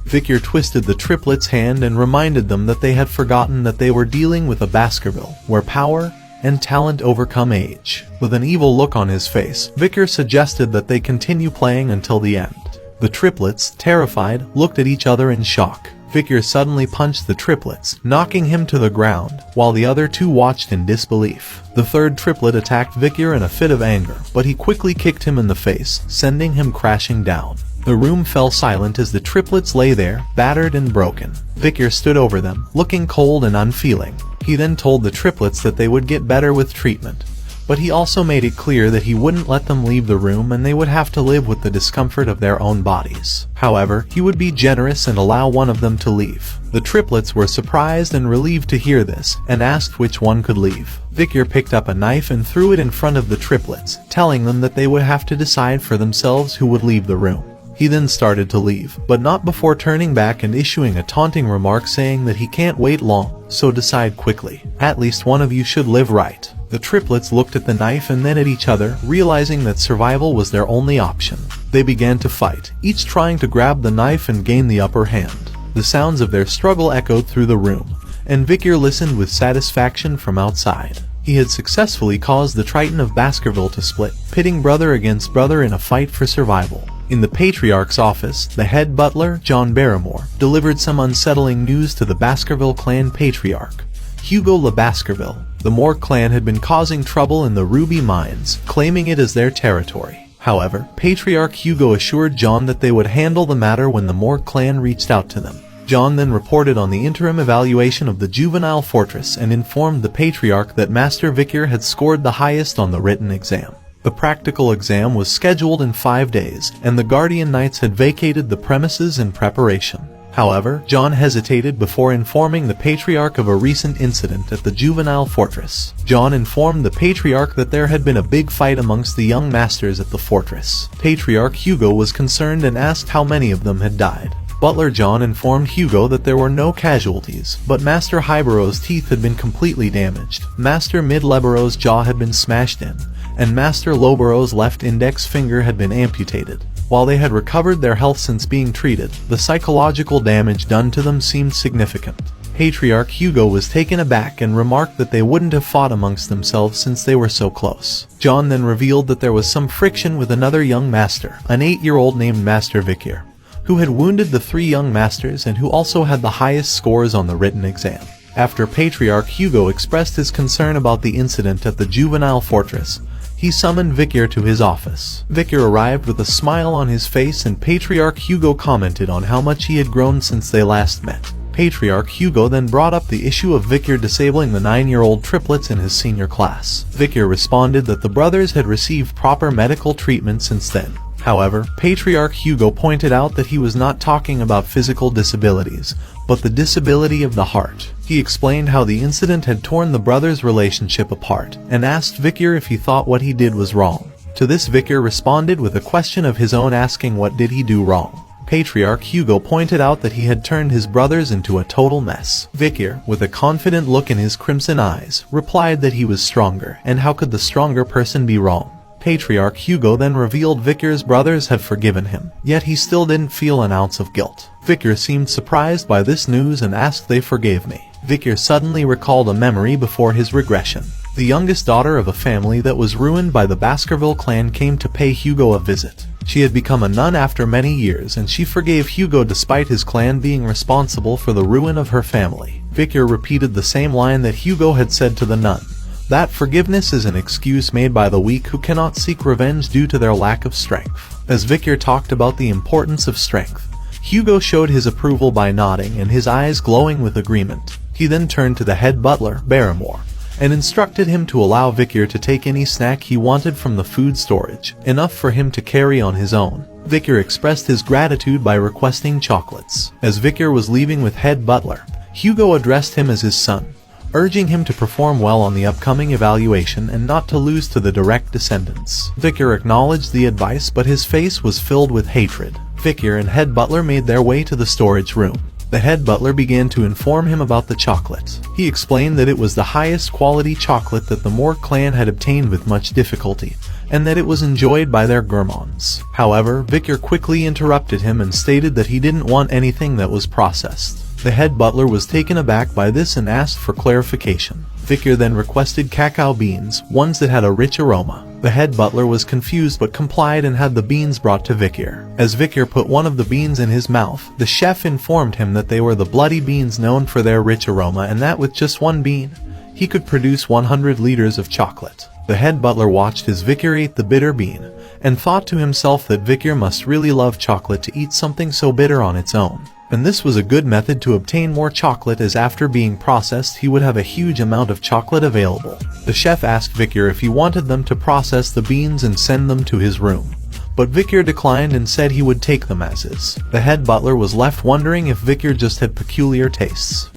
Bichir twisted the triplets' hand and reminded them that they had forgotten that they were dealing with a Baskerville, where power and talent overcome age. With an evil look on his face, Bichir suggested that they continue playing until the end. The triplets, terrified, looked at each other in shock. Bichir suddenly punched the triplets, knocking him to the ground, while the other two watched in disbelief. The third triplet attacked Bichir in a fit of anger, but he quickly kicked him in the face, sending him crashing down. The room fell silent as the triplets lay there, battered and broken. Bichir stood over them, looking cold and unfeeling. He then told the triplets that they would get better with treatment, but he also made it clear that he wouldn't let them leave the room and they would have to live with the discomfort of their own bodies. However, he would be generous and allow one of them to leave. The triplets were surprised and relieved to hear this, and asked which one could leave. Bichir picked up a knife and threw it in front of the triplets, telling them that they would have to decide for themselves who would leave the room. He then started to leave, but not before turning back and issuing a taunting remark saying that he can't wait long, so decide quickly. At least one of you should live right. The triplets looked at the knife and then at each other, realizing that survival was their only option. They began to fight, each trying to grab the knife and gain the upper hand. The sounds of their struggle echoed through the room, and Bichir listened with satisfaction from outside. He had successfully caused the Triton of Baskerville to split, pitting brother against brother in a fight for survival. In the Patriarch's office, the head butler, John Barrymore, delivered some unsettling news to the Baskerville Clan Patriarch, Hugo le Baskerville. The Moore clan had been causing trouble in the ruby mines, claiming it as their territory. However, Patriarch Hugo assured John that they would handle the matter when the Moore clan reached out to them. John then reported on the interim evaluation of the juvenile fortress and informed the Patriarch that Master Bichir had scored the highest on the written exam. The practical exam was scheduled in 5 days, and the Guardian Knights had vacated the premises in preparation. However, John hesitated before informing the Patriarch of a recent incident at the juvenile fortress. John informed the Patriarch that there had been a big fight amongst the young masters at the fortress. Patriarch Hugo was concerned and asked how many of them had died. Butler John informed Hugo that there were no casualties, but Master Highborough's teeth had been completely damaged, Master Midleborough's jaw had been smashed in, and Master Lowborough's left index finger had been amputated. While they had recovered their health since being treated, the psychological damage done to them seemed significant. Patriarch Hugo was taken aback and remarked that they wouldn't have fought amongst themselves since they were so close. John then revealed that there was some friction with another young master, an 8-year-old named Master Bichir, who had wounded the 3 young masters and who also had the highest scores on the written exam. After Patriarch Hugo expressed his concern about the incident at the juvenile fortress, he summoned Bichir to his office. Bichir arrived with a smile on his face and Patriarch Hugo commented on how much he had grown since they last met. Patriarch Hugo then brought up the issue of Bichir disabling the 9-year-old triplets in his senior class. Bichir responded that the brothers had received proper medical treatment since then. However, Patriarch Hugo pointed out that he was not talking about physical disabilities, but the disability of the heart. He explained how the incident had torn the brothers' relationship apart, and asked Bichir if he thought what he did was wrong. To this Bichir responded with a question of his own asking what did he do wrong. Patriarch Hugo pointed out that he had turned his brothers into a total mess. Bichir, with a confident look in his crimson eyes, replied that he was stronger, and how could the stronger person be wrong? Patriarch Hugo then revealed Bichir's brothers had forgiven him, yet he still didn't feel an ounce of guilt. Bichir seemed surprised by this news and asked they forgave me. Bichir suddenly recalled a memory before his regression. The youngest daughter of a family that was ruined by the Baskerville clan came to pay Hugo a visit. She had become a nun after many years and she forgave Hugo despite his clan being responsible for the ruin of her family. Bichir repeated the same line that Hugo had said to the nun. That forgiveness is an excuse made by the weak who cannot seek revenge due to their lack of strength. As Bichir talked about the importance of strength, Hugo showed his approval by nodding and his eyes glowing with agreement. He then turned to the head butler, Barrymore, and instructed him to allow Bichir to take any snack he wanted from the food storage, enough for him to carry on his own. Bichir expressed his gratitude by requesting chocolates. As Bichir was leaving with head butler, Hugo addressed him as his son, urging him to perform well on the upcoming evaluation and not to lose to the direct descendants. Bichir acknowledged the advice, but his face was filled with hatred. Bichir and head butler made their way to the storage room. The head butler began to inform him about the chocolate. He explained that it was the highest quality chocolate that the Moore clan had obtained with much difficulty, and that it was enjoyed by their gourmands. However, Bichir quickly interrupted him and stated that he didn't want anything that was processed. The head butler was taken aback by this and asked for clarification. Bichir then requested cacao beans, ones that had a rich aroma. The head butler was confused but complied and had the beans brought to Bichir. As Bichir put one of the beans in his mouth, the chef informed him that they were the bloody beans known for their rich aroma and that with just one bean, he could produce 100 liters of chocolate. The head butler watched as Bichir ate the bitter bean, and thought to himself that Bichir must really love chocolate to eat something so bitter on its own. And this was a good method to obtain more chocolate, as after being processed he would have a huge amount of chocolate available. The chef asked Bichir if he wanted them to process the beans and send them to his room, but Bichir declined and said he would take them as is. The head butler was left wondering if Bichir just had peculiar tastes.